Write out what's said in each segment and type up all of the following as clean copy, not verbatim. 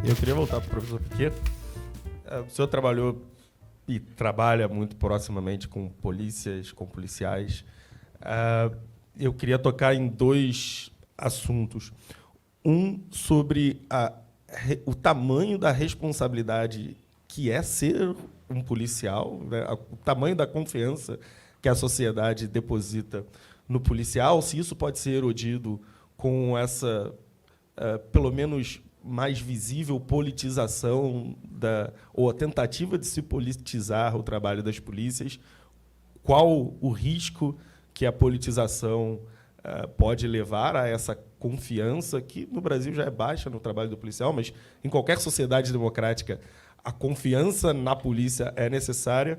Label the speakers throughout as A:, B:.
A: Eu queria voltar para o professor Piquet. O senhor trabalhou e trabalha muito proximamente com polícias, com policiais. Eu queria tocar em dois assuntos. Um sobre o tamanho da responsabilidade que é ser um policial, né? O tamanho da confiança que a sociedade deposita no policial, se isso pode ser erodido com essa, pelo menos, mais visível politização ou a tentativa de se politizar o trabalho das polícias, qual o risco que a politização pode levar a essa confiança, que no Brasil já é baixa no trabalho do policial, mas em qualquer sociedade democrática a confiança na polícia é necessária,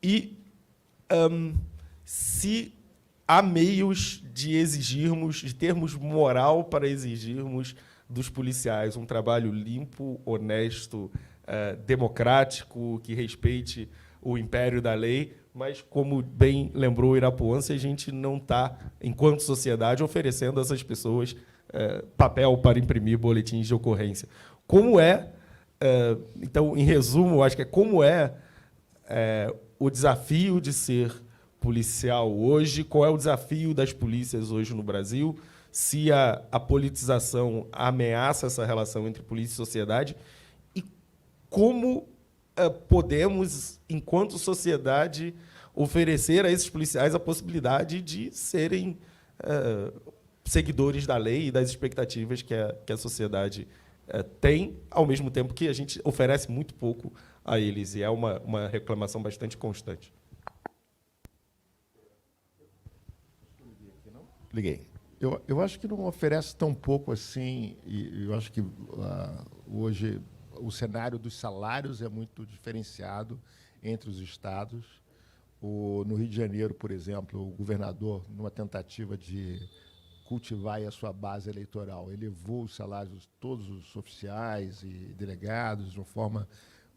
A: e se há meios de exigirmos, de termos moral para exigirmos dos policiais um trabalho limpo, honesto, democrático, que respeite o império da lei, mas, como bem lembrou o Irapuança, a gente não está, enquanto sociedade, oferecendo a essas pessoas papel para imprimir boletins de ocorrência. Como então, em resumo, acho que como o desafio de ser policial hoje, qual é o desafio das polícias hoje no Brasil, se a politização ameaça essa relação entre polícia e sociedade, e como podemos, enquanto sociedade, oferecer a esses policiais a possibilidade de serem seguidores da lei e das expectativas que a sociedade tem, ao mesmo tempo que a gente oferece muito pouco a eles, e é uma reclamação bastante constante.
B: Liguei. Eu acho que não oferece tão pouco assim, e eu acho que hoje o cenário dos salários é muito diferenciado entre os estados. No Rio de Janeiro, por exemplo, o governador, numa tentativa de cultivar a sua base eleitoral, elevou os salários de todos os oficiais e delegados de uma forma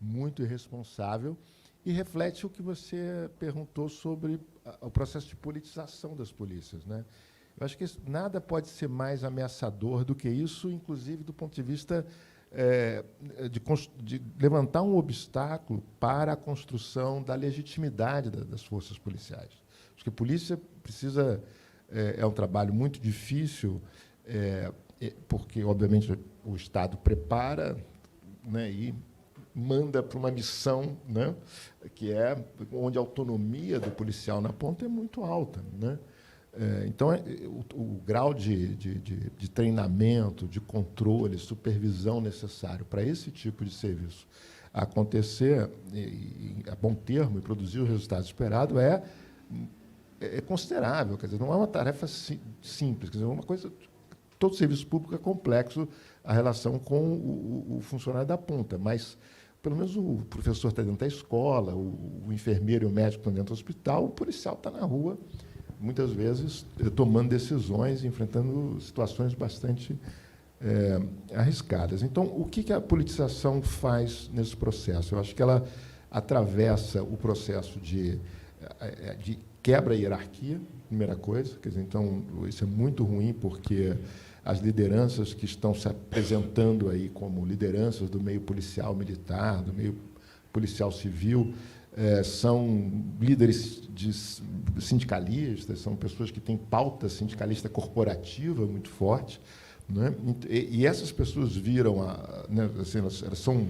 B: muito irresponsável, e reflete o que você perguntou sobre o processo de politização das polícias, né? Eu acho que nada pode ser mais ameaçador do que isso, inclusive do ponto de vista de levantar um obstáculo para a construção da legitimidade das forças policiais. Acho que a polícia precisa... É um trabalho muito difícil, porque, obviamente, o Estado prepara, né, e manda para uma missão, né, que onde a autonomia do policial na ponta é muito alta, né? Então, o grau de treinamento, de controle, supervisão necessário para esse tipo de serviço acontecer a bom termo e produzir o resultado esperado é considerável. Quer dizer, não é uma tarefa simples. Quer dizer, uma coisa... Todo serviço público é complexo, a relação com o funcionário da ponta, mas, pelo menos, o professor está dentro da escola, o enfermeiro e o médico estão dentro do hospital, o policial está na rua, muitas vezes tomando decisões, enfrentando situações bastante arriscadas. Então, o que a politização faz nesse processo? Eu acho que ela atravessa o processo de quebra a hierarquia, primeira coisa. Quer dizer, então, isso é muito ruim, porque as lideranças que estão se apresentando aí como lideranças do meio policial militar, do meio policial civil, são líderes sindicalistas, são pessoas que têm pauta sindicalista corporativa muito forte, né? E essas pessoas viram, né, assim, elas são,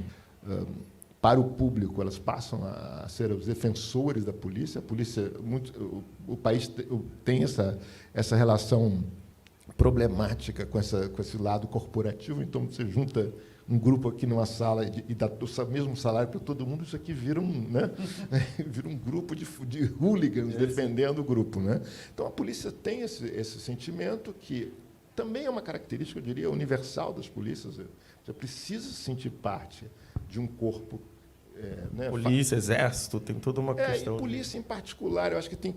B: para o público, elas passam a ser os defensores da polícia. A polícia, o país tem essa relação problemática com esse lado corporativo. Então, você junta um grupo aqui numa sala e dá o mesmo salário para todo mundo, isso aqui vira vira um grupo de hooligans defendendo o grupo, né? Então, a polícia tem esse sentimento, que também é uma característica, eu diria, universal das polícias. Você precisa se sentir parte de um corpo. Né?
A: Polícia, exército, tem toda uma questão.
B: E polícia, em particular, eu acho que tem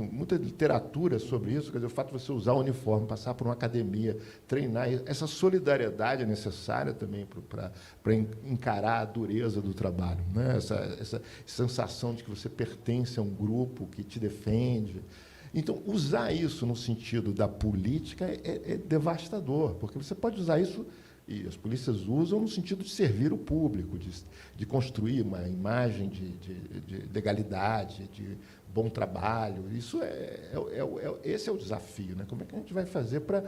B: muita literatura sobre isso. Quer dizer, o fato de você usar o uniforme, passar por uma academia, treinar, essa solidariedade é necessária também para encarar a dureza do trabalho, né? Essa sensação de que você pertence a um grupo que te defende. Então, usar isso no sentido da política é devastador, porque você pode usar isso E as polícias usam no sentido de servir o público, de construir uma imagem de legalidade, de bom trabalho. Isso esse é o desafio, né? Como é que a gente vai fazer para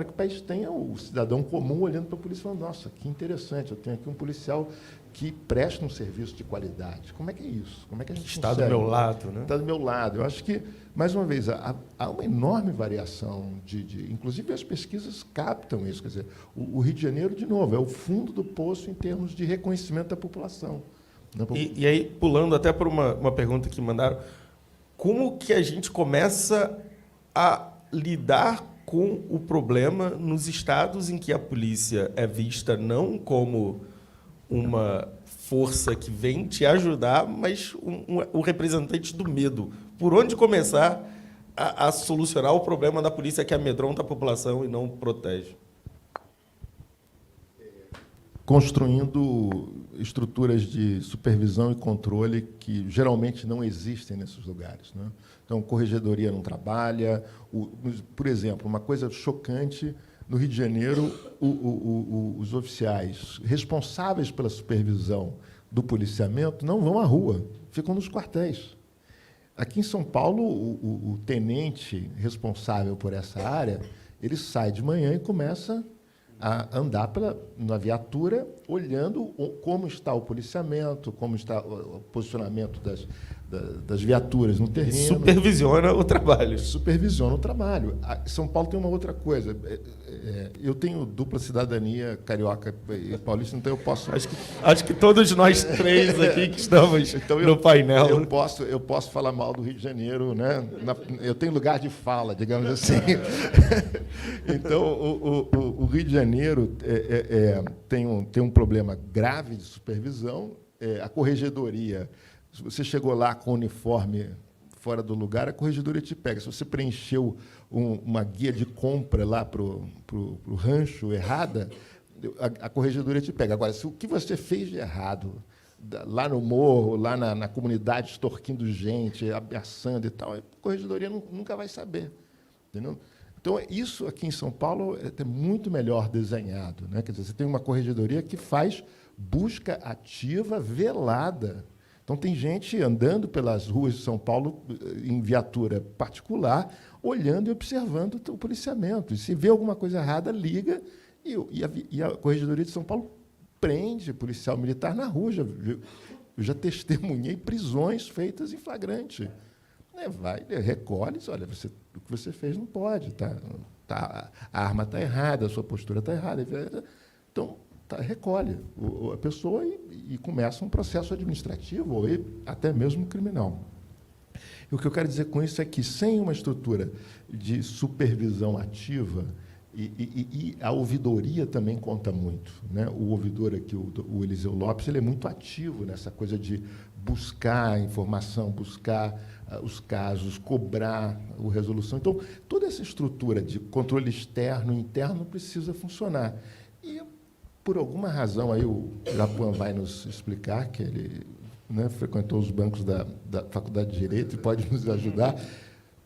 B: que o país tenha o cidadão comum olhando para a polícia e falando, nossa, que interessante, eu tenho aqui um policial que presta um serviço de qualidade. Como é que é isso? Como é que a gente
A: Está do meu lado, né?
B: Está do meu lado. Eu acho que, mais uma vez, há uma enorme variação inclusive as pesquisas captam isso. Quer dizer, o Rio de Janeiro, de novo, é o fundo do poço em termos de reconhecimento da população.
A: E aí, pulando até por uma pergunta que mandaram, como que a gente começa a lidar com o problema nos estados em que a polícia é vista não como uma força que vem te ajudar, mas o representante do medo? Por onde começar a solucionar o problema da polícia que amedronta a população e não protege?
B: Construindo estruturas de supervisão e controle que geralmente não existem nesses lugares, né? Então, corregedoria não trabalha. Por exemplo, uma coisa chocante, no Rio de Janeiro, os oficiais responsáveis pela supervisão do policiamento não vão à rua, ficam nos quartéis. Aqui em São Paulo, o tenente responsável por essa área, ele sai de manhã e começa a andar na viatura, olhando como está o policiamento, como está o posicionamento das viaturas no terreno.
A: Supervisiona o trabalho.
B: Supervisiona o trabalho. São Paulo tem uma outra coisa. Eu tenho dupla cidadania, carioca e paulista, então eu posso...
A: Acho que todos nós três aqui que estamos então no painel...
B: Eu posso falar mal do Rio de Janeiro, né? Eu tenho lugar de fala, digamos assim. Então, o Rio de Janeiro tem um problema grave de supervisão. A corregedoria, se você chegou lá com o uniforme fora do lugar, a corregedoria te pega. Se você preencheu uma guia de compra lá para o rancho errada, a corregedoria te pega. Agora, se o que você fez de errado lá no morro, lá na comunidade, extorquindo gente, ameaçando e tal, a corregedoria nunca vai saber. Entendeu? Então, isso aqui em São Paulo é muito melhor desenhado, né? Quer dizer, você tem uma corregedoria que faz busca ativa, velada. Então, tem gente andando pelas ruas de São Paulo em viatura particular, olhando e observando o policiamento. E se vê alguma coisa errada, liga, e a Corregedoria de São Paulo prende policial militar na rua. Eu já testemunhei prisões feitas em flagrante. Vai, recolhe, olha, o que você fez não pode, a arma está errada, a sua postura está errada. Então, recolhe a pessoa e começa um processo administrativo ou até mesmo criminal. E o que eu quero dizer com isso é que, sem uma estrutura de supervisão ativa, e a ouvidoria também conta muito, né? O ouvidor aqui, o Eliseu Lopes, ele é muito ativo nessa coisa de buscar informação, buscar os casos, cobrar a resolução. Então, toda essa estrutura de controle externo e interno precisa funcionar. E, por alguma razão, aí o Irapuan vai nos explicar, que ele, né, frequentou os bancos da Faculdade de Direito e pode nos ajudar.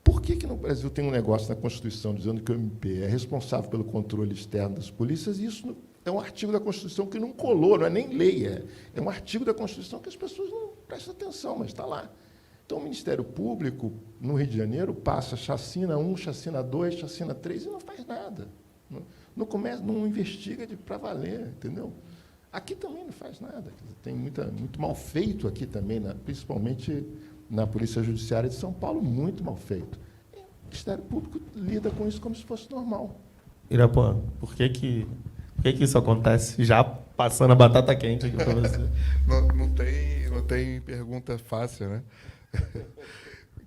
B: Por que no Brasil tem um negócio na Constituição dizendo que o MP é responsável pelo controle externo das polícias, e isso é um artigo da Constituição que não colou, não é nem lei, é um artigo da Constituição que as pessoas não prestam atenção, mas está lá. Então, o Ministério Público, no Rio de Janeiro, passa chacina 1, chacina 2, chacina 3 e não faz nada. Não investiga para valer, entendeu? Aqui também não faz nada. Tem muito mal feito aqui também, principalmente na Polícia Judiciária de São Paulo, muito mal feito. E o Ministério Público lida com isso como se fosse normal.
A: Irapuan, por que isso acontece? Já passando a batata quente aqui para você.
C: Não tem pergunta fácil, né?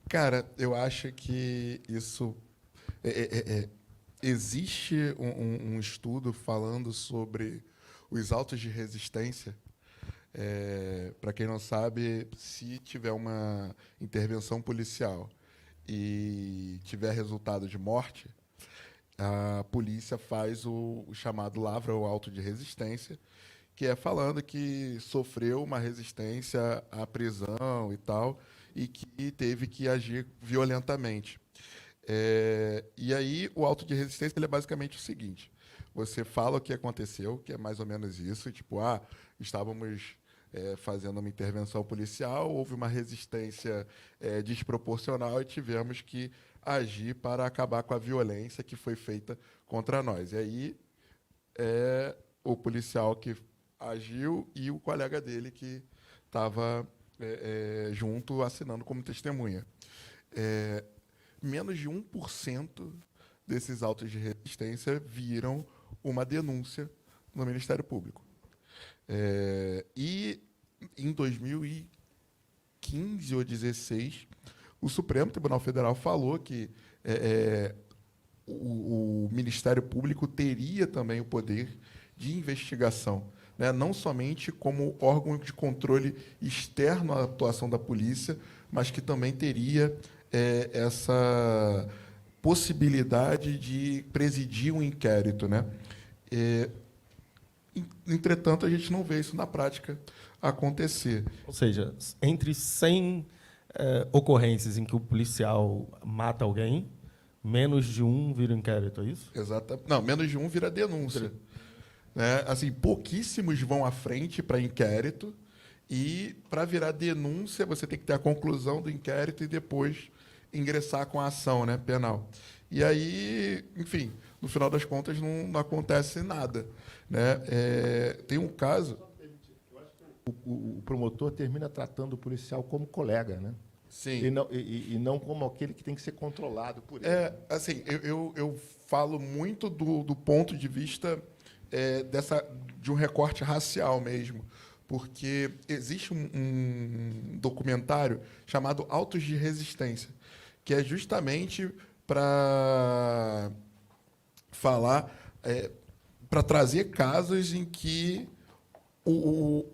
C: Cara, eu acho que isso... existe um estudo falando sobre os autos de resistência. Para quem não sabe, se tiver uma intervenção policial e tiver resultado de morte, a polícia faz o chamado lavra ou auto de resistência, que é falando que sofreu uma resistência à prisão e tal, e que teve que agir violentamente. E aí, o auto de resistência ele é basicamente o seguinte: você fala o que aconteceu, que é mais ou menos isso, tipo, estávamos fazendo uma intervenção policial, houve uma resistência desproporcional e tivemos que agir para acabar com a violência que foi feita contra nós. E aí, o policial que agiu e o colega dele que estava junto assinando como testemunha. Menos de 1% desses autos de resistência viram uma denúncia no Ministério Público. E em 2015 ou 2016, o Supremo Tribunal Federal falou que o Ministério Público teria também o poder de investigação, né? Não somente como órgão de controle externo à atuação da polícia, mas que também teria essa possibilidade de presidir um inquérito, né? Entretanto, a gente não vê isso na prática acontecer.
A: Ou seja, entre 100 ocorrências em que o policial mata alguém, menos de um vira inquérito, é isso?
C: Exatamente. Não, menos de um vira denúncia. Né? Assim, pouquíssimos vão à frente para inquérito, e para virar denúncia você tem que ter a conclusão do inquérito e depois ingressar com a ação, né, penal. E aí, enfim, no final das contas não acontece nada, né? Tem um caso...
B: O promotor termina tratando o policial como colega, né?
C: Sim.
B: E não como aquele que tem que ser controlado por ele.
C: Assim, eu falo muito do ponto de vista de um recorte racial mesmo, porque existe um documentário chamado Autos de Resistência, que é justamente para falar, para trazer casos em que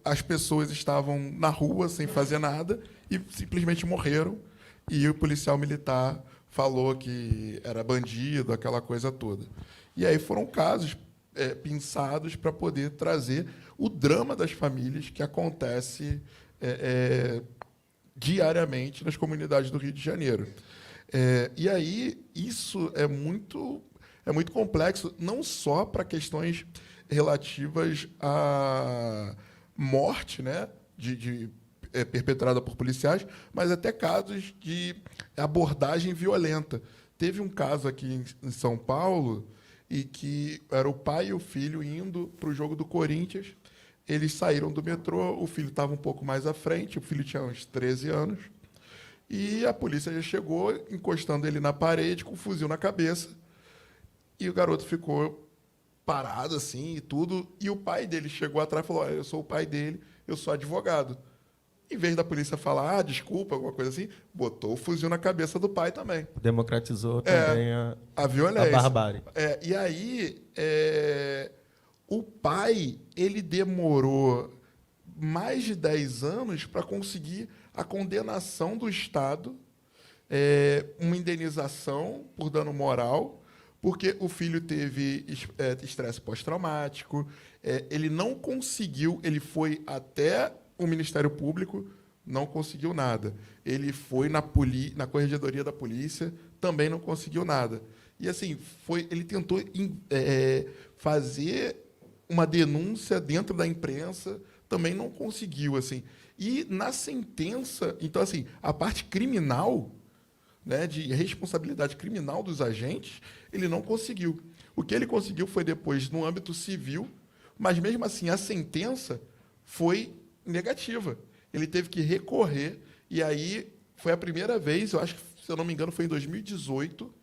C: as pessoas estavam na rua sem fazer nada e simplesmente morreram, e o policial militar falou que era bandido, aquela coisa toda. E aí foram casos pensados para poder trazer o drama das famílias que acontece diariamente nas comunidades do Rio de Janeiro. E aí isso é muito complexo, não só para questões relativas à morte, né, perpetrada por policiais, mas até casos de abordagem violenta. Teve um caso aqui em São Paulo, e que era o pai e o filho indo para o jogo do Corinthians. Eles saíram do metrô, o filho estava um pouco mais à frente, o filho tinha uns 13 anos, e a polícia já chegou, encostando ele na parede, com um fuzil na cabeça, e o garoto ficou parado assim e tudo, e o pai dele chegou atrás e falou: eu sou o pai dele, eu sou advogado. Em vez da polícia falar, desculpa, alguma coisa assim, botou o fuzil na cabeça do pai também.
A: Democratizou também
C: a violência.
A: A barbárie.
C: E aí, o pai ele demorou mais de 10 anos para conseguir a condenação do Estado, uma indenização por dano moral, porque o filho teve estresse pós-traumático, ele não conseguiu, ele foi até o Ministério Público, não conseguiu nada. Ele foi na corregedoria da polícia, também não conseguiu nada. E assim, ele tentou fazer uma denúncia dentro da imprensa, também não conseguiu. Assim. E na sentença, então, assim, a parte criminal, né, de responsabilidade criminal dos agentes, ele não conseguiu. O que ele conseguiu foi depois no âmbito civil, mas mesmo assim a sentença foi negativa. Ele teve que recorrer, e aí foi a primeira vez, eu acho que, se eu não me engano, foi em 2018,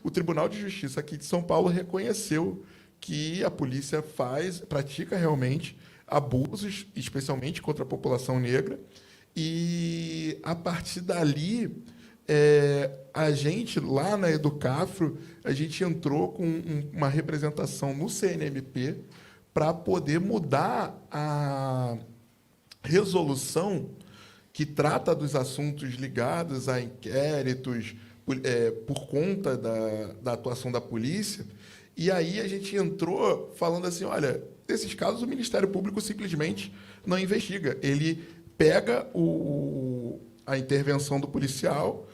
C: o Tribunal de Justiça aqui de São Paulo reconheceu que a polícia pratica realmente abusos, especialmente contra a população negra, e a partir dali, a gente, lá na Educafro, a gente entrou com uma representação no CNMP para poder mudar a resolução que trata dos assuntos ligados a inquéritos por conta da atuação da polícia. E aí a gente entrou falando assim, olha, nesses casos o Ministério Público simplesmente não investiga. Ele pega a intervenção do policial,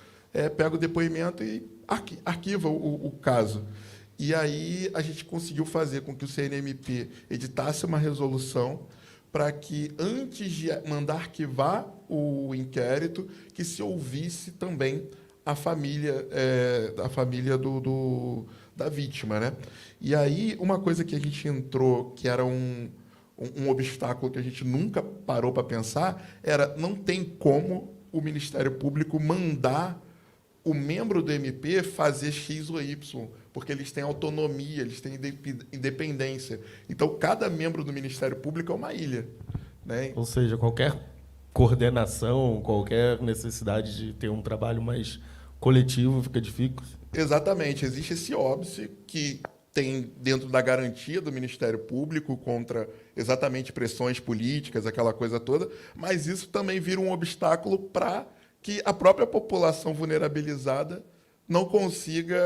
C: pega o depoimento e arquiva o caso. E aí a gente conseguiu fazer com que o CNMP editasse uma resolução para que, antes de mandar arquivar o inquérito, que se ouvisse também a família, da vítima, né? E aí, uma coisa que a gente entrou, que era um obstáculo que a gente nunca parou para pensar, era: não tem como o Ministério Público mandar o membro do MP fazer X ou Y, porque eles têm autonomia, eles têm independência. Então, cada membro do Ministério Público é uma ilha, né?
A: Ou seja, qualquer coordenação, qualquer necessidade de ter um trabalho mais coletivo fica difícil.
C: Exatamente. Existe esse óbice que tem dentro da garantia do Ministério Público contra exatamente pressões políticas, aquela coisa toda, mas isso também vira um obstáculo para que a própria população vulnerabilizada não consiga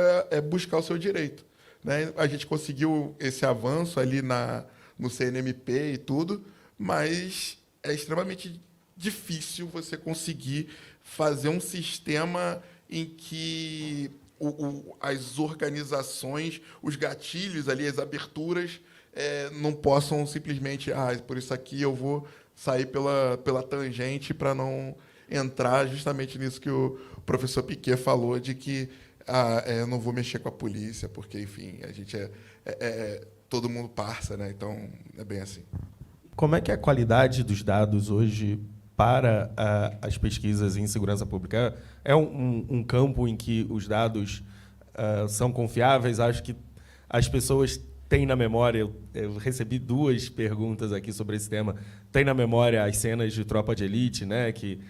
C: buscar o seu direito, né? A gente conseguiu esse avanço ali no CNMP e tudo, mas é extremamente difícil você conseguir fazer um sistema em que as organizações, os gatilhos ali, as aberturas, não possam simplesmente, por isso aqui eu vou sair pela tangente para não entrar justamente nisso que o professor Piquet falou, de que eu não vou mexer com a polícia, porque, enfim, a gente todo mundo parça, né? Então, é bem assim.
A: Como é que é a qualidade dos dados hoje para as pesquisas em segurança pública? É um campo em que os dados são confiáveis? Acho que as pessoas têm na memória, eu recebi 2 perguntas aqui sobre esse tema, tem na memória as cenas de Tropa de Elite, né, que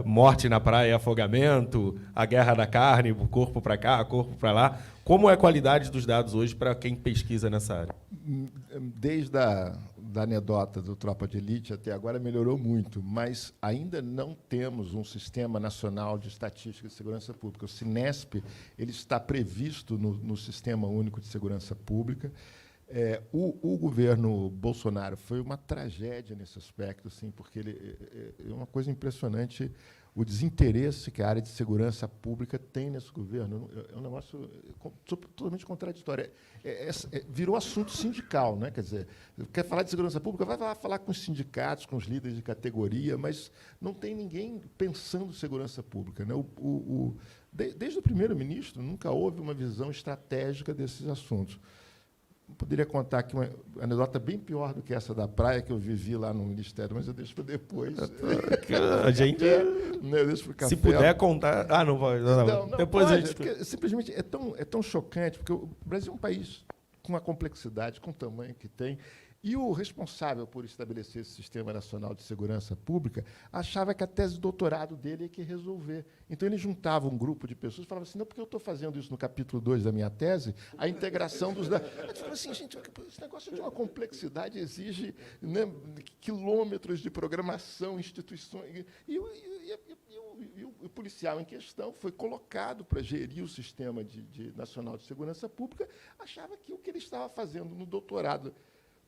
A: morte na praia e afogamento, a guerra da carne, corpo para cá, corpo para lá. Como é a qualidade dos dados hoje para quem pesquisa nessa área?
B: Desde da anedota do Tropa de Elite até agora melhorou muito, mas ainda não temos um Sistema Nacional de Estatística de Segurança Pública. O Sinesp ele está previsto no Sistema Único de Segurança Pública. O governo Bolsonaro foi uma tragédia nesse aspecto, assim, porque é uma coisa impressionante o desinteresse que a área de segurança pública tem nesse governo. É um negócio totalmente contraditório. Virou assunto sindical, né? Quer dizer, quer falar de segurança pública, vai lá falar com os sindicatos, com os líderes de categoria, mas não tem ninguém pensando segurança pública, né? Desde o primeiro-ministro, nunca houve uma visão estratégica desses assuntos. Poderia contar aqui uma anedota bem pior do que essa da praia que eu vivi lá no Ministério, mas eu deixo para depois.
A: A gente...
B: eu deixo para o café.
A: Se puder contar... não vai. Não. Depois
B: pode,
A: a gente...
B: simplesmente é tão chocante, porque o Brasil é um país com a complexidade, com o tamanho que tem, e o responsável por estabelecer esse Sistema Nacional de Segurança Pública achava que a tese de doutorado dele ia que resolver. Então, ele juntava um grupo de pessoas e falava assim, não, porque eu estou fazendo isso no capítulo 2 da minha tese, a integração dos dados. Eu falava assim, gente, esse negócio de uma complexidade exige, né, quilômetros de programação, instituições... E o policial em questão foi colocado para gerir o Sistema Nacional de Segurança Pública, achava que o que ele estava fazendo no doutorado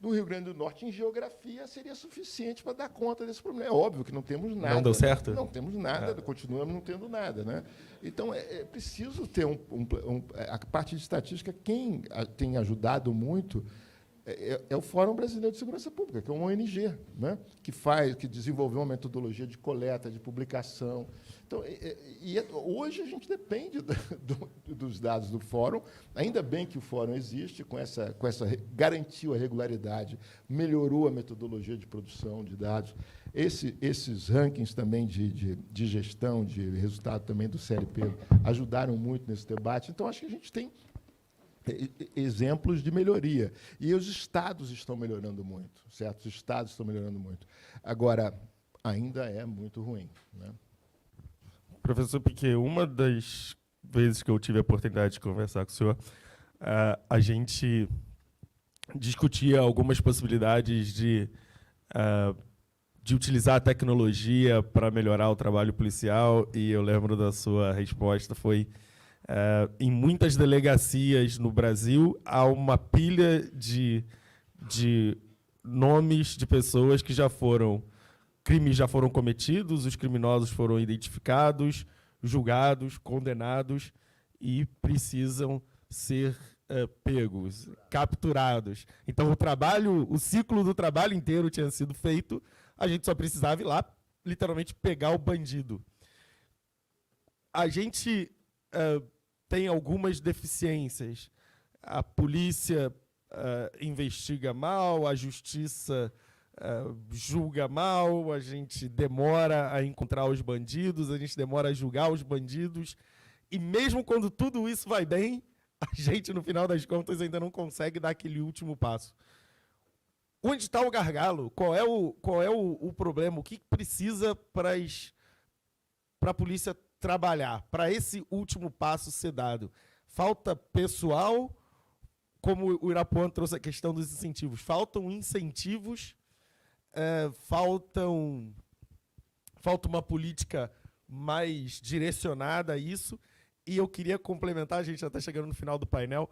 B: no Rio Grande do Norte, em geografia, seria suficiente para dar conta desse problema. É óbvio que não temos nada.
A: Não deu certo?
B: Não temos nada, continuamos não tendo nada, né? Então, é preciso ter a parte de estatística. Quem tem ajudado muito é o Fórum Brasileiro de Segurança Pública, que é uma ONG, né? que desenvolveu uma metodologia de coleta, de publicação. Então, hoje a gente depende dos dados do Fórum. Ainda bem que o Fórum existe, garantiu a regularidade, melhorou a metodologia de produção de dados. Esses rankings também de gestão, de resultado também do CLP, ajudaram muito nesse debate. Então, acho que a gente tem exemplos de melhoria. E os estados estão melhorando muito, certo? Os estados estão melhorando muito. Agora, ainda é muito ruim, né?
A: Professor Piquet, uma das vezes que eu tive a oportunidade de conversar com o senhor, a gente discutia algumas possibilidades de utilizar a tecnologia para melhorar o trabalho policial, e eu lembro da sua resposta, foi... em muitas delegacias no Brasil, há uma pilha de nomes de pessoas que crimes já foram cometidos, os criminosos foram identificados, julgados, condenados, e precisam ser pegos, capturados. Então, o ciclo do trabalho inteiro tinha sido feito, a gente só precisava ir lá, literalmente, pegar o bandido. A gente tem algumas deficiências. A polícia investiga mal, a justiça julga mal, a gente demora a encontrar os bandidos, a gente demora a julgar os bandidos, e mesmo quando tudo isso vai bem, a gente, no final das contas, ainda não consegue dar aquele último passo. Onde está o gargalo? Qual é o problema? O que precisa para a polícia trabalhar, para esse último passo ser dado? Falta pessoal, como o Irapuan trouxe a questão dos incentivos. Faltam incentivos, falta uma política mais direcionada a isso. E eu queria complementar, a gente já está chegando no final do painel,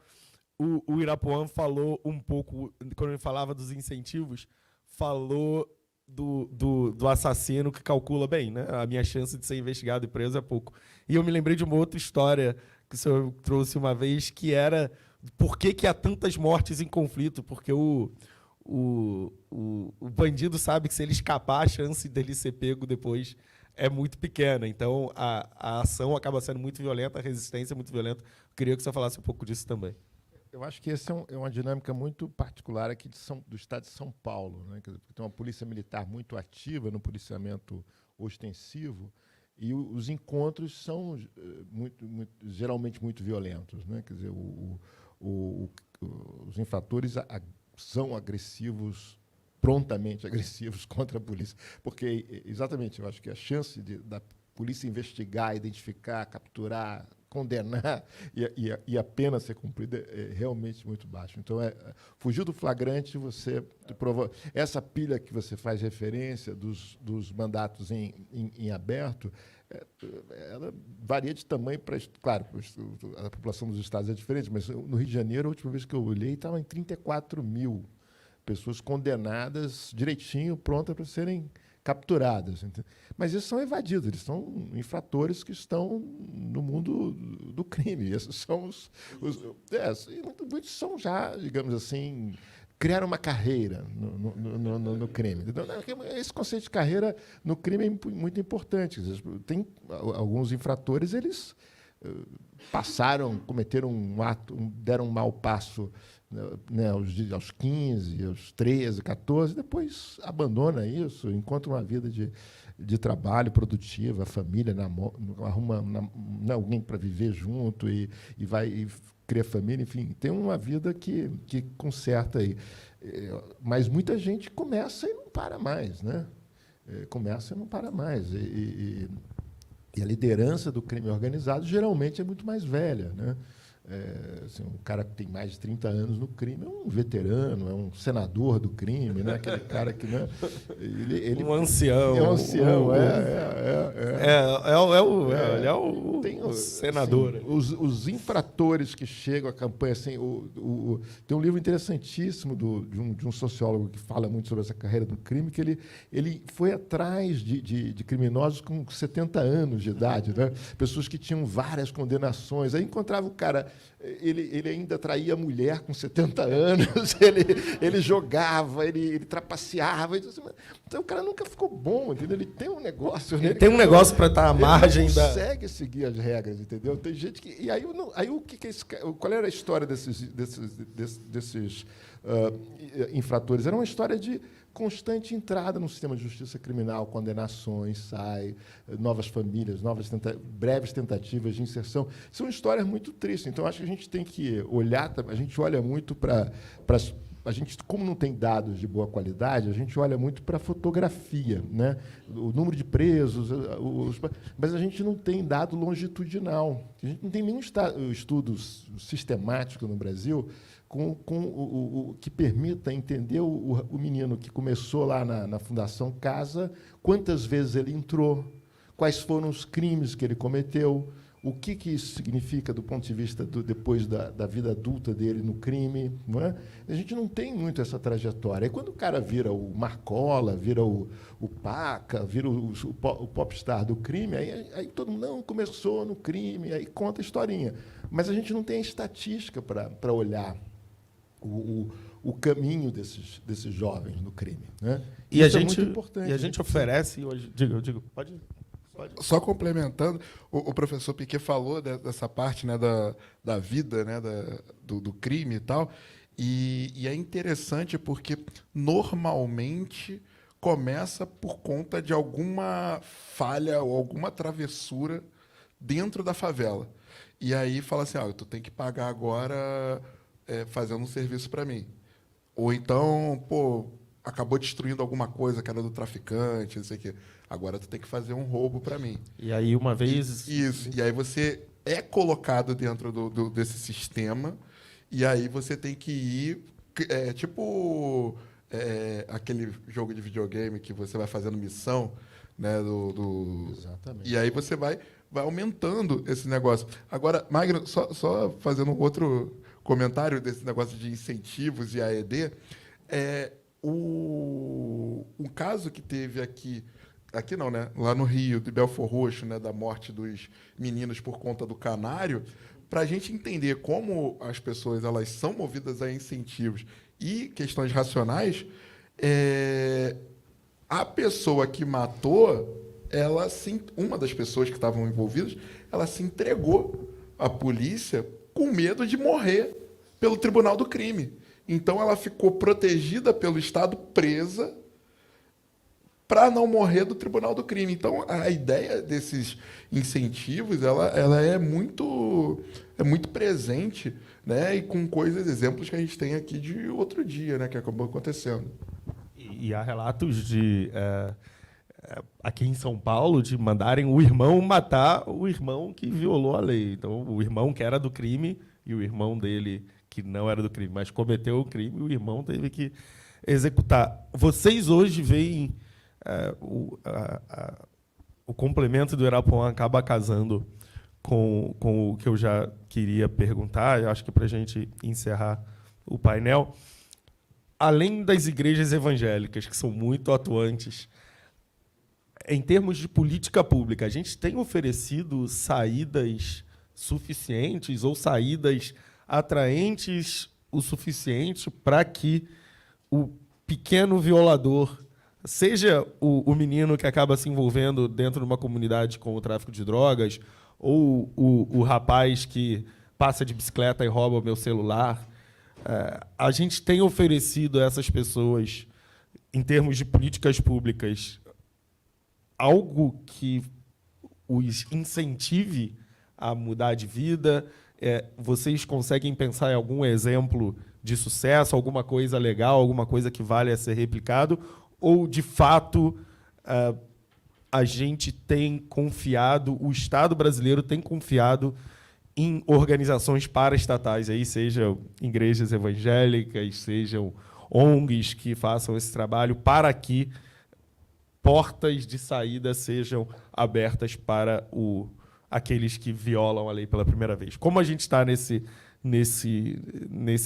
A: o Irapuan falou um pouco, quando ele falava dos incentivos, falou do assassino que calcula bem, né? A minha chance de ser investigado e preso é pouco. E eu me lembrei de uma outra história que o senhor trouxe uma vez, que era por que há tantas mortes em conflito, porque o bandido sabe que se ele escapar, a chance dele ser pego depois é muito pequena. Então, a ação acaba sendo muito violenta, a resistência é muito violenta. Eu queria que você falasse um pouco disso também.
B: Eu acho que essa é uma dinâmica muito particular aqui do estado de São Paulo, né? Quer dizer, porque tem uma polícia militar muito ativa no policiamento ostensivo e os encontros são geralmente muito violentos, né? Quer dizer, os infratores são agressivos, prontamente agressivos contra a polícia. Porque, exatamente, eu acho que a chance da polícia investigar, identificar, capturar, condenar e a pena ser cumprida é realmente muito baixa. Então, fugir do flagrante, você essa pilha que você faz referência dos mandatos em aberto, ela varia de tamanho para... Claro, a população dos estados é diferente, mas no Rio de Janeiro, a última vez que eu olhei, estava em 34 mil pessoas condenadas direitinho, prontas para serem capturadas. Mas esses são evadidos, eles são infratores que estão no mundo do crime. Esses são muitos são já, digamos assim, criaram uma carreira no crime. Esse conceito de carreira no crime é muito importante. Tem alguns infratores, eles cometeram um ato, deram um mau passo, né, aos 15, aos 13, 14, depois abandona isso, encontra uma vida de trabalho produtiva, a família, arruma alguém para viver junto e cria família, enfim, tem uma vida que conserta aí. Mas muita gente começa e não para mais, né? Começa e não para mais. E a liderança do crime organizado geralmente é muito mais velha, né? Assim, um cara que tem mais de 30 anos no crime é um veterano, é um senador do crime, né? Aquele cara que... Né? Ele
A: um ancião.
B: É um ancião,
A: Ele é o senador.
B: Assim, os infratores que chegam à campanha... Assim, tem um livro interessantíssimo de um sociólogo que fala muito sobre essa carreira do crime, que ele foi atrás de criminosos com 70 anos de idade, né? Pessoas que tinham várias condenações. Aí encontrava o cara... Ele ainda traía mulher com 70 anos, ele jogava, ele trapaceava. Então, o cara nunca ficou bom, entendeu? Ele tem um negócio...
A: Ele tem um negócio para estar à margem da...
B: Ele consegue seguir as regras, entendeu? Tem gente que... E aí o que esse cara... Qual era a história desses infratores? Era uma história de constante entrada no sistema de justiça criminal, condenações, sai, novas famílias, breves tentativas de inserção. São histórias muito tristes. Então, acho que a gente tem que olhar, a gente olha muito para... A gente, como não tem dados de boa qualidade, a gente olha muito para a fotografia, né? O número de presos, mas a gente não tem dado longitudinal. A gente não tem nenhum estudo sistemático no Brasil o que permita entender o menino que começou lá na Fundação Casa, quantas vezes ele entrou, quais foram os crimes que ele cometeu, o que isso significa do ponto de vista depois da vida adulta dele no crime. Não é? A gente não tem muito essa trajetória. E quando o cara vira o Marcola, vira o Paca, vira o popstar do crime, aí todo mundo não começou no crime, aí conta a historinha. Mas a gente não tem a estatística para olhar o caminho desses jovens no crime, né?
A: E
B: Isso
A: a
B: é
A: gente,
B: muito importante.
A: e a gente oferece hoje... Digo, pode...
C: Só complementando, o professor Piquet falou dessa parte, né, da vida, né, do crime e tal, e é interessante porque, normalmente, começa por conta de alguma falha ou alguma travessura dentro da favela. E aí fala assim, tu tem que pagar agora fazendo um serviço para mim. Ou então, acabou destruindo alguma coisa que era do traficante, não sei o quê. Agora tu tem que fazer um roubo para mim.
A: E aí, uma vez...
C: Isso. E aí você é colocado dentro desse sistema, e aí você tem que ir... aquele jogo de videogame que você vai fazendo missão, né?
B: Exatamente.
C: E aí você vai aumentando esse negócio. Agora, Magno, só fazendo um outro comentário desse negócio de incentivos e AED, um caso que teve aqui não, né? Lá no Rio, de Belford Roxo, né? Da morte dos meninos por conta do canário, para a gente entender como as pessoas elas são movidas a incentivos e questões racionais, a pessoa que matou, uma das pessoas que estavam envolvidas, ela se entregou à polícia com medo de morrer pelo tribunal do crime. Então, ela ficou protegida pelo Estado, presa, para não morrer do tribunal do crime. Então, a ideia desses incentivos ela é muito presente, né? E com exemplos que a gente tem aqui de outro dia, né? Que acabou acontecendo.
A: E há relatos aqui em São Paulo de mandarem o irmão matar o irmão que violou a lei. Então, o irmão que era do crime e o irmão dele que não era do crime, mas cometeu o crime, e o irmão teve que executar. Vocês hoje veem o complemento do Irapuã acaba casando com o que eu já queria perguntar, eu acho que para a gente encerrar o painel. Além das igrejas evangélicas, que são muito atuantes, em termos de política pública, a gente tem oferecido saídas suficientes ou saídas atraentes o suficiente para que o pequeno violador, seja o menino que acaba se envolvendo dentro de uma comunidade com o tráfico de drogas, ou o rapaz que passa de bicicleta e rouba o meu celular, a gente tem oferecido a essas pessoas, em termos de políticas públicas, algo que os incentive a mudar de vida. Vocês conseguem pensar em algum exemplo de sucesso, alguma coisa legal, alguma coisa que vale a ser replicado? Ou, de fato, a gente tem confiado, o Estado brasileiro tem confiado em organizações paraestatais, aí, sejam igrejas evangélicas, sejam ONGs que façam esse trabalho, para que portas de saída sejam abertas para aqueles que violam a lei pela primeira vez? Como a gente está nesse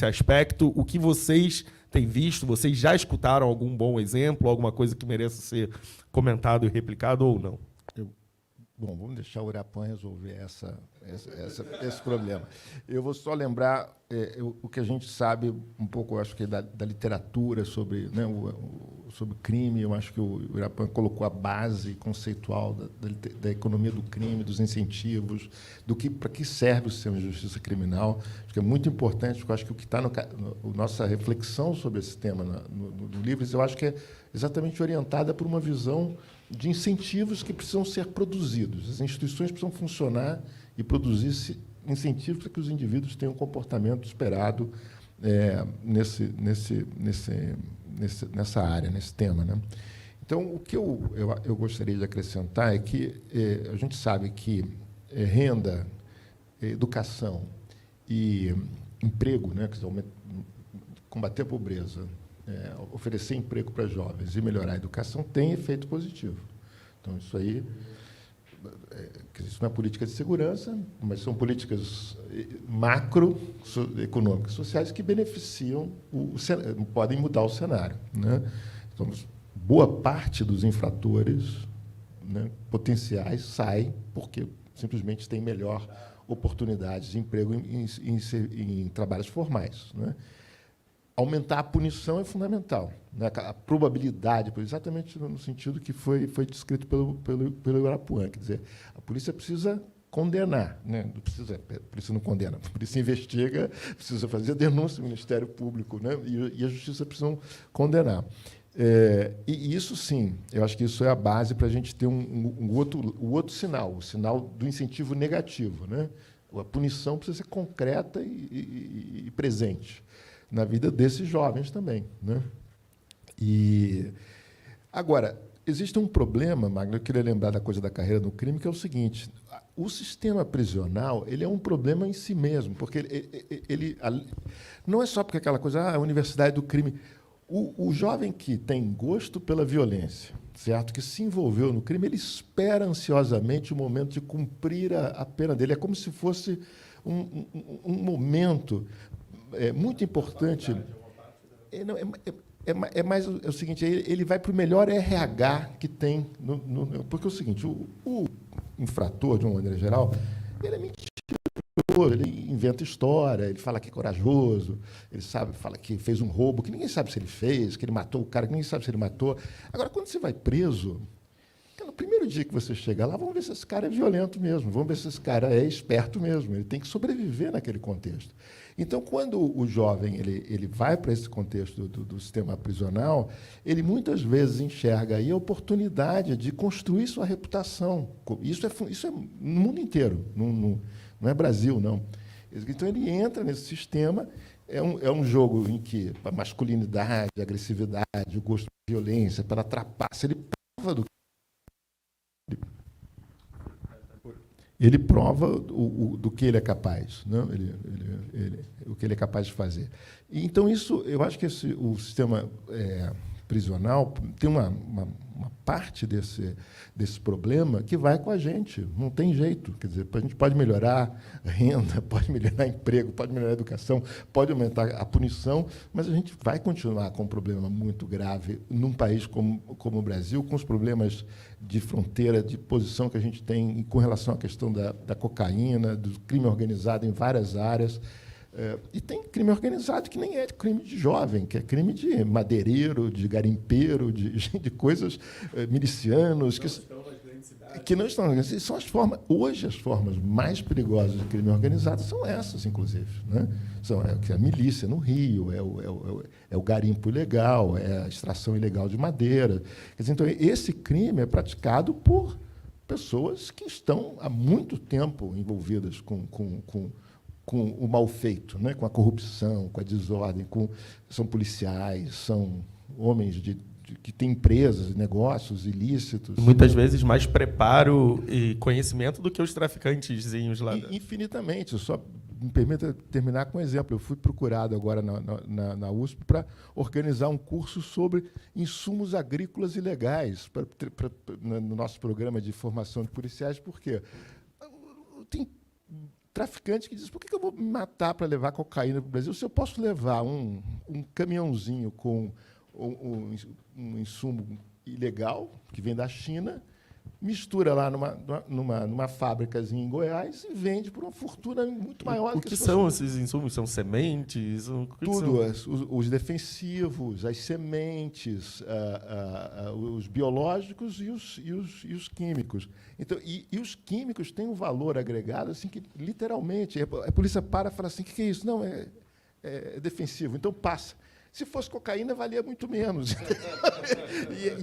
A: aspecto? O que vocês têm visto? Vocês já escutaram algum bom exemplo, alguma coisa que mereça ser comentado e replicado ou não?
B: Bom, vamos deixar o Irapuã resolver esse problema. Eu vou só lembrar o que a gente sabe um pouco, acho que da literatura sobre, né, sobre crime. Eu acho que o Irapuã colocou a base conceitual da economia do crime, dos incentivos, para que serve o sistema de justiça criminal. Acho que é muito importante, porque eu acho que o que está nossa reflexão sobre esse tema no livro, eu acho que é exatamente orientada por uma visão de incentivos que precisam ser produzidos. As instituições precisam funcionar e produzir incentivos para que os indivíduos tenham um comportamento esperado nessa área, nesse tema, né? Então, o que eu gostaria de acrescentar é que a gente sabe que renda, educação e emprego, né, que combater a pobreza, oferecer emprego para jovens e melhorar a educação tem efeito positivo. Então, isso aí, isso não é política de segurança, mas são políticas macroeconômicas, sociais, que beneficiam, podem mudar o cenário, né? Então, boa parte dos infratores, né, potenciais sai porque simplesmente tem melhor oportunidades de emprego em trabalhos formais, né? Aumentar a punição é fundamental, né? A probabilidade, exatamente no sentido que foi descrito pelo Ibirapuã, quer dizer, a polícia precisa condenar, né? Não precisa, a polícia não condena, a polícia investiga, precisa fazer denúncia ao Ministério Público, né? E a Justiça precisam condenar. E isso, sim, eu acho que isso é a base para a gente ter o outro sinal, o sinal do incentivo negativo, né? A punição precisa ser concreta e presente na vida desses jovens também, né? E agora existe um problema, Magno, eu queria lembrar da coisa da carreira no crime, que é o seguinte: o sistema prisional ele é um problema em si mesmo, porque ele não é só porque aquela coisa, a universidade do crime. O jovem que tem gosto pela violência, certo, que se envolveu no crime, ele espera ansiosamente o momento de cumprir a pena dele. É como se fosse um momento muito importante. É mais o seguinte: ele vai para o melhor RH que tem. Porque é o seguinte, o infrator, de uma maneira geral, ele é mentiroso, ele inventa história, ele fala que é corajoso, ele fala que fez um roubo, que ninguém sabe se ele fez, que ele matou o cara, que ninguém sabe se ele matou. Agora, quando você vai preso, no primeiro dia que você chega lá, vamos ver se esse cara é violento mesmo, vamos ver se esse cara é esperto mesmo, ele tem que sobreviver naquele contexto. Então, quando o jovem ele vai para esse contexto do sistema prisional, ele muitas vezes enxerga aí a oportunidade de construir sua reputação. Isso é no mundo inteiro, não é Brasil, não. Então, ele entra nesse sistema, é um jogo em que a masculinidade, a agressividade, o gosto de violência, para trapaça, ele prova do que ele é capaz, né? O que ele é capaz de fazer. E, então, isso, eu acho que o sistema prisional tem uma parte desse problema que vai com a gente, não tem jeito. Quer dizer, a gente pode melhorar a renda, pode melhorar emprego, pode melhorar a educação, pode aumentar a punição, mas a gente vai continuar com um problema muito grave num país como o Brasil, com os problemas de fronteira, de posição que a gente tem com relação à questão da cocaína, do crime organizado em várias áreas. E tem crime organizado que nem é crime de jovem, que é crime de madeireiro, de garimpeiro, de coisas, milicianos, que não estão nas grandes cidades. São as formas, hoje, as formas mais perigosas de crime organizado são essas, inclusive, né? São a milícia no Rio, é o garimpo ilegal, é a extração ilegal de madeira. Quer dizer, então, esse crime é praticado por pessoas que estão há muito tempo envolvidas com o mal feito, né? Com a corrupção, com a desordem, são policiais, são homens que têm empresas, negócios ilícitos.
A: Muitas vezes mais preparo e conhecimento do que os traficantezinhos lá.
B: Infinitamente. Só me permita terminar com um exemplo. Eu fui procurado agora na USP para organizar um curso sobre insumos agrícolas ilegais no nosso programa de formação de policiais. Por quê? Tem traficante que diz: por que eu vou me matar para levar cocaína para o Brasil se eu posso levar um caminhãozinho com um insumo ilegal que vem da China, mistura lá numa fábricazinha em Goiás e vende por uma fortuna muito maior.
A: O que são esses insumos? São sementes?
B: Tudo, os defensivos, as sementes, os biológicos e os químicos. Então, e os químicos têm um valor agregado assim que, literalmente, a polícia para e fala assim: o que é isso? Não, é defensivo, então passa. Se fosse cocaína, valia muito menos.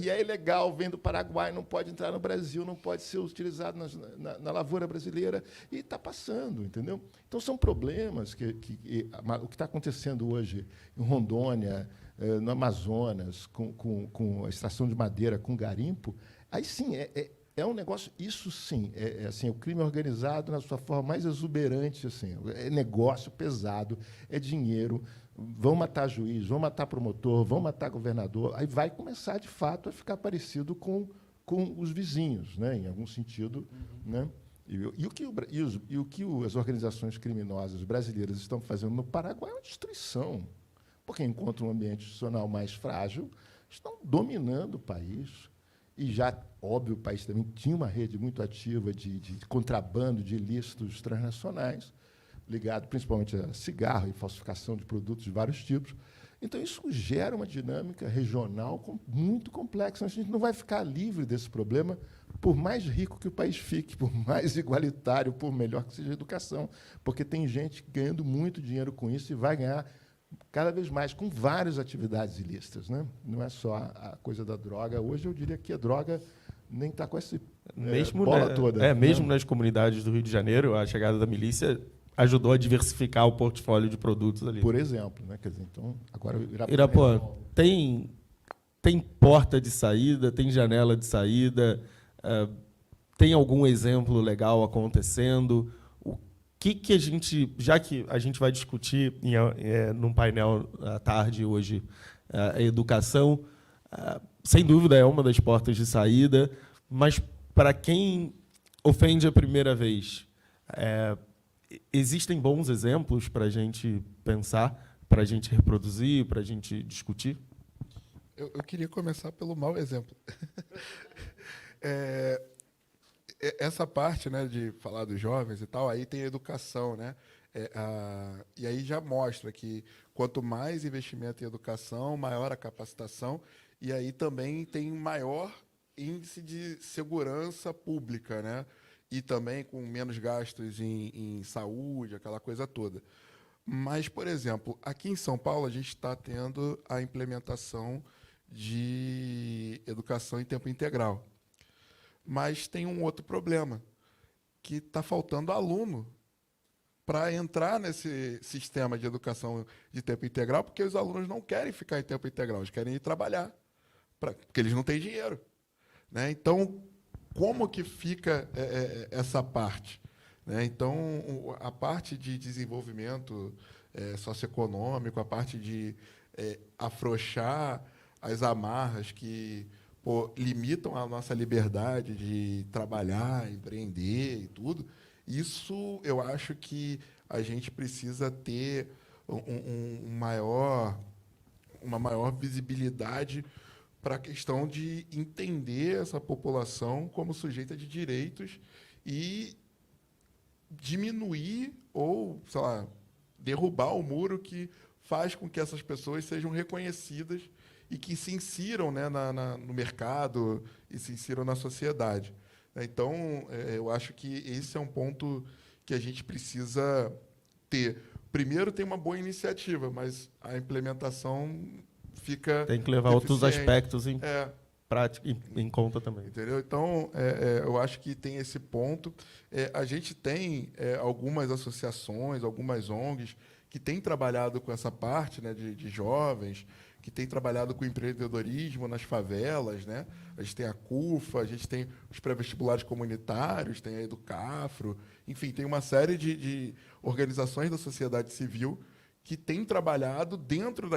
B: E é ilegal, vem do Paraguai, não pode entrar no Brasil, não pode ser utilizado na lavoura brasileira, e está passando, entendeu? Então, são problemas o que está acontecendo hoje em Rondônia, no Amazonas, com a extração de madeira, com garimpo. Aí, sim, é um negócio, isso sim, assim, o crime organizado na sua forma mais exuberante, assim, é negócio pesado, é dinheiro. Vão matar juiz, vão matar promotor, vão matar governador. Aí vai começar, de fato, a ficar parecido com os vizinhos, né, em algum sentido. Né? E o que as organizações criminosas brasileiras estão fazendo no Paraguai é uma destruição, porque encontram um ambiente institucional mais frágil, estão dominando o país. E já, óbvio, o país também tinha uma rede muito ativa de contrabando de ilícitos transnacionais, ligado principalmente a cigarro e falsificação de produtos de vários tipos. Então, isso gera uma dinâmica regional muito complexa. A gente não vai ficar livre desse problema, por mais rico que o país fique, por mais igualitário, por melhor que seja a educação, porque tem gente ganhando muito dinheiro com isso e vai ganhar cada vez mais com várias atividades ilícitas, né? Não é só a coisa da droga. Hoje, eu diria que a droga nem está com essa bola toda.
A: Mesmo nas comunidades do Rio de Janeiro, a chegada da milícia ajudou a diversificar o portfólio de produtos ali.
B: Por exemplo, né? Quer dizer, então, agora
A: Irapô, tem porta de saída, tem janela de saída, tem algum exemplo legal acontecendo? O que a gente, já que a gente vai discutir num painel à tarde hoje a educação, sem dúvida é uma das portas de saída, mas para quem ofende a primeira vez, existem bons exemplos para a gente pensar, para a gente reproduzir, para a gente discutir?
C: Eu queria começar pelo mau exemplo. Essa parte, né, de falar dos jovens e tal, aí tem a educação, né? E aí já mostra que quanto mais investimento em educação, maior a capacitação, e aí também tem maior índice de segurança pública, né? E também com menos gastos em saúde, aquela coisa toda. Mas, por exemplo, aqui em São Paulo, a gente está tendo a implementação de educação em tempo integral. Mas tem um outro problema, que está faltando aluno para entrar nesse sistema de educação de tempo integral, porque os alunos não querem ficar em tempo integral, eles querem ir trabalhar, porque eles não têm dinheiro, né? Então, como que fica essa parte, né? Então, a parte de desenvolvimento socioeconômico, a parte de afrouxar as amarras que limitam a nossa liberdade de trabalhar, empreender e tudo, isso eu acho que a gente precisa ter uma maior visibilidade para a questão de entender essa população como sujeita de direitos e diminuir ou, sei lá, derrubar o muro que faz com que essas pessoas sejam reconhecidas e que se insiram, né, no mercado e se insiram na sociedade. Então, eu acho que esse é um ponto que a gente precisa ter. Primeiro, tem uma boa iniciativa, mas a implementação fica
A: tem que levar outros aspectos em prática, em conta também.
C: Entendeu? Então, eu acho que tem esse ponto. A gente tem algumas associações, algumas ONGs que têm trabalhado com essa parte, né, de jovens, que têm trabalhado com empreendedorismo nas favelas, né? A gente tem a CUFA, a gente tem os pré-vestibulares comunitários, tem a Educafro, enfim, tem uma série de organizações da sociedade civil que têm trabalhado dentro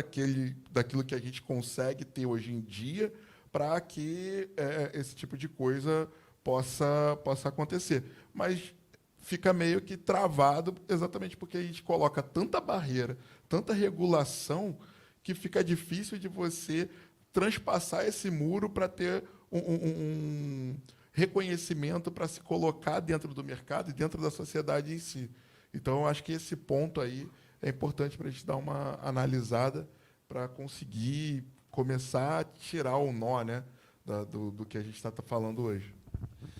C: daquilo que a gente consegue ter hoje em dia para que esse tipo de coisa possa acontecer. Mas fica meio que travado exatamente porque a gente coloca tanta barreira, tanta regulação, que fica difícil de você transpassar esse muro para ter um reconhecimento para se colocar dentro do mercado e dentro da sociedade em si. Então, eu acho que esse ponto aí é importante para a gente dar uma analisada para conseguir começar a tirar o nó, né, do que a gente está falando hoje.